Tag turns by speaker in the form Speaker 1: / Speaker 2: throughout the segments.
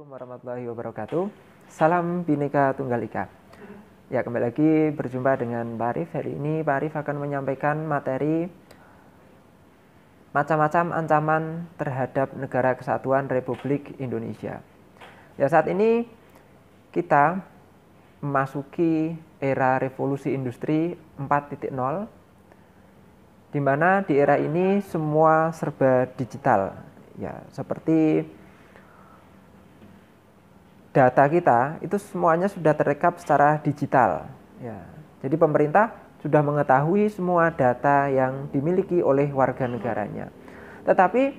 Speaker 1: Assalamualaikum warahmatullahi wabarakatuh. Salam Bhinneka Tunggal Ika. Ya, kembali lagi berjumpa dengan Pak Arif. Hari ini Pak Arif akan menyampaikan materi macam-macam ancaman terhadap Negara Kesatuan Republik Indonesia. Ya, saat ini kita memasuki era revolusi industri 4.0, di mana di era ini semua serba digital. Ya, seperti data kita itu semuanya sudah terekam secara digital. Ya, jadi pemerintah sudah mengetahui semua data yang dimiliki oleh warga negaranya. Tetapi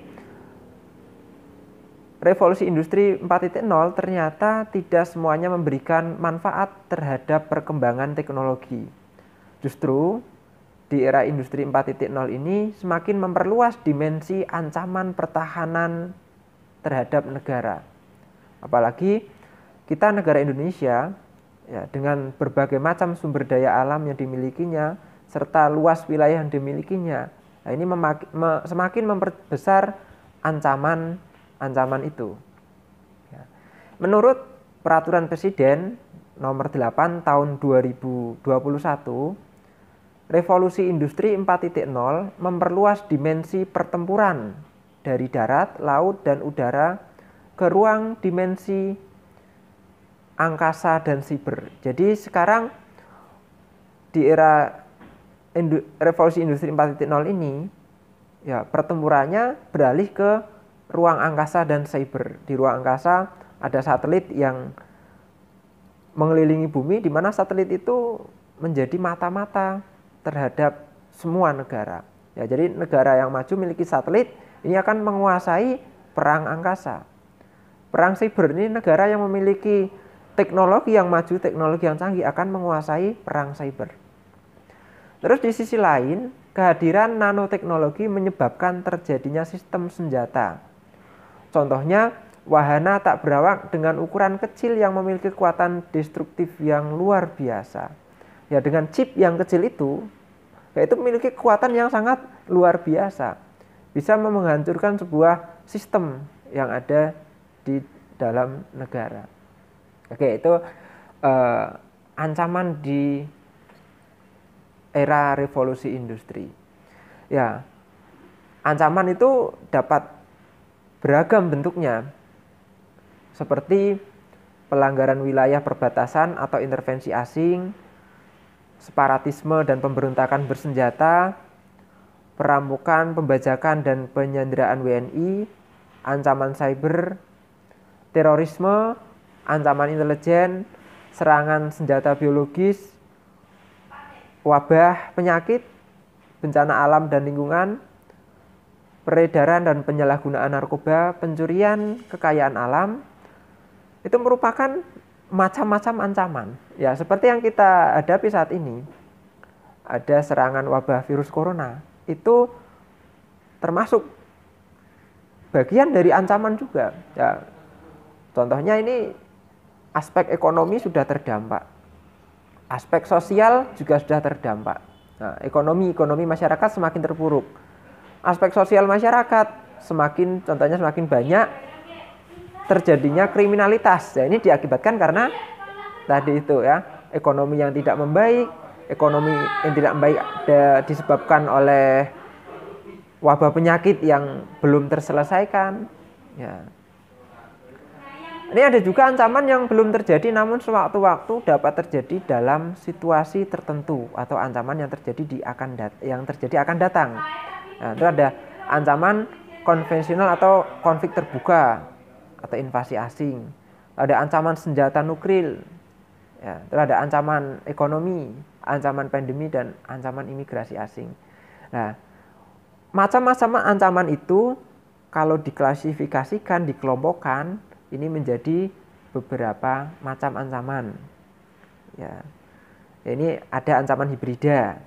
Speaker 1: revolusi industri 4.0 ternyata tidak semuanya memberikan manfaat terhadap perkembangan teknologi. Justru di era industri 4.0 ini semakin memperluas dimensi ancaman pertahanan terhadap negara. Apalagi kita negara Indonesia, ya, dengan berbagai macam sumber daya alam yang dimilikinya serta luas wilayah yang dimilikinya, nah ini semakin memperbesar ancaman itu. Ya. Menurut Peraturan Presiden Nomor 8 Tahun 2021, Revolusi Industri 4.0 memperluas dimensi pertempuran dari darat, laut, dan udara ke ruang dimensi angkasa dan siber. Jadi sekarang di era revolusi industri 4.0 ini, ya, pertempurannya beralih ke ruang angkasa dan siber. Di ruang angkasa ada satelit yang mengelilingi bumi, di mana satelit itu menjadi mata-mata terhadap semua negara. Ya, jadi negara yang maju memiliki satelit ini akan menguasai perang angkasa. Perang siber ini negara yang memiliki teknologi yang maju, teknologi yang canggih akan menguasai perang cyber. Terus di sisi lain, kehadiran nanoteknologi menyebabkan terjadinya sistem senjata. Contohnya, wahana tak berawak dengan ukuran kecil yang memiliki kekuatan destruktif yang luar biasa. Ya, dengan chip yang kecil itu, yaitu memiliki kekuatan yang sangat luar biasa. Bisa menghancurkan sebuah sistem yang ada di dalam negara. Oke, itu ancaman di era revolusi industri. Ya, ancaman itu dapat beragam bentuknya, seperti pelanggaran wilayah perbatasan atau intervensi asing, separatisme dan pemberontakan bersenjata, perampokan, pembajakan, dan penyanderaan WNI, ancaman cyber, terorisme, ancaman intelijen, serangan senjata biologis, wabah, penyakit, bencana alam dan lingkungan, peredaran dan penyalahgunaan narkoba, pencurian kekayaan alam, itu merupakan macam-macam ancaman. Ya, seperti yang kita hadapi saat ini, ada serangan wabah virus corona, itu termasuk bagian dari ancaman juga. Ya, contohnya ini aspek ekonomi sudah terdampak, aspek sosial juga sudah terdampak. Nah, ekonomi masyarakat semakin terpuruk, aspek sosial masyarakat contohnya semakin banyak terjadinya kriminalitas. Ya, ini diakibatkan karena tadi itu, ya, ekonomi yang tidak membaik, ekonomi yang tidak membaik disebabkan oleh wabah penyakit yang belum terselesaikan. Ya. Ini ada juga ancaman yang belum terjadi namun sewaktu-waktu dapat terjadi dalam situasi tertentu, atau ancaman yang terjadi akan datang. Nah, itu ada ancaman konvensional atau konflik terbuka atau invasi asing. Ada ancaman senjata nuklir. Ya, itu ada ancaman ekonomi, ancaman pandemi, dan ancaman imigrasi asing. Nah, macam-macam ancaman itu kalau diklasifikasikan, dikelompokkan, ini menjadi beberapa macam ancaman. Ya, ini ada ancaman hibrida.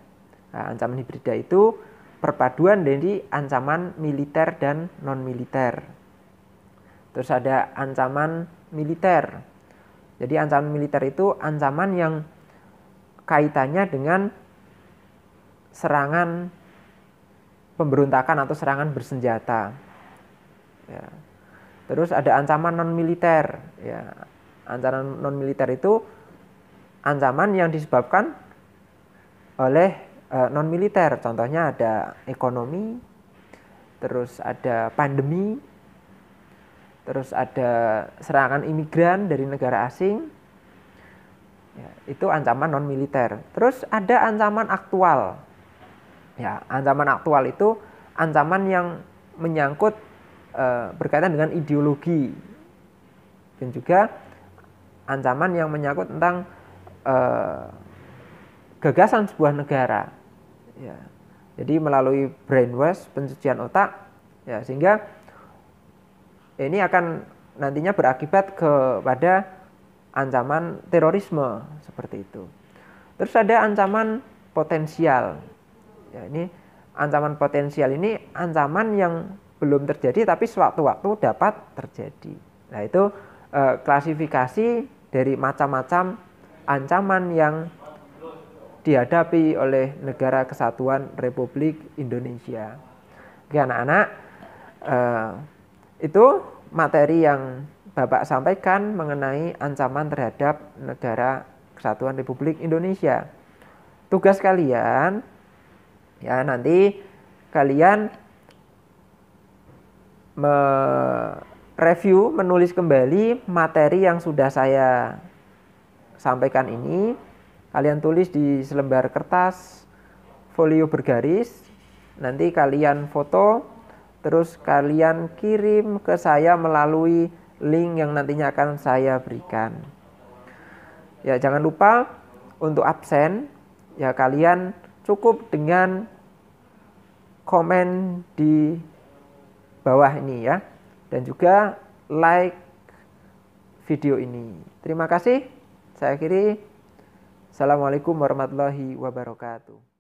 Speaker 1: Nah, ancaman hibrida itu perpaduan dari ancaman militer dan non-militer. Terus ada ancaman militer. Jadi ancaman militer itu ancaman yang kaitannya dengan serangan pemberontakan atau serangan bersenjata. Ya. Terus ada ancaman non militer. Ya, ancaman non militer itu ancaman yang disebabkan oleh non militer. Contohnya ada ekonomi, terus ada pandemi, terus ada serangan imigran dari negara asing. Ya, itu ancaman non militer. Terus ada ancaman aktual. Ya, ancaman aktual itu ancaman yang menyangkut berkaitan dengan ideologi dan juga ancaman yang menyangkut tentang gagasan sebuah negara. Ya, jadi melalui brainwash, pencucian otak, ya, sehingga ini akan nantinya berakibat kepada ancaman terorisme seperti itu. Terus ada ancaman potensial. Ya, ini ancaman potensial ini ancaman yang belum terjadi tapi sewaktu-waktu dapat terjadi. Nah, itu klasifikasi dari macam-macam ancaman yang dihadapi oleh Negara Kesatuan Republik Indonesia. Oke anak-anak, itu materi yang Bapak sampaikan mengenai ancaman terhadap Negara Kesatuan Republik Indonesia. Tugas kalian, ya nanti kalian mereview, menulis kembali materi yang sudah saya sampaikan ini. Kalian tulis di selembar kertas folio bergaris. Nanti kalian foto, terus kalian kirim ke saya melalui link yang nantinya akan saya berikan. Ya, jangan lupa untuk absen. Ya, kalian cukup dengan komen di bawah ini ya, dan juga like video ini. Terima kasih. Saya akhiri. Assalamualaikum warahmatullahi wabarakatuh.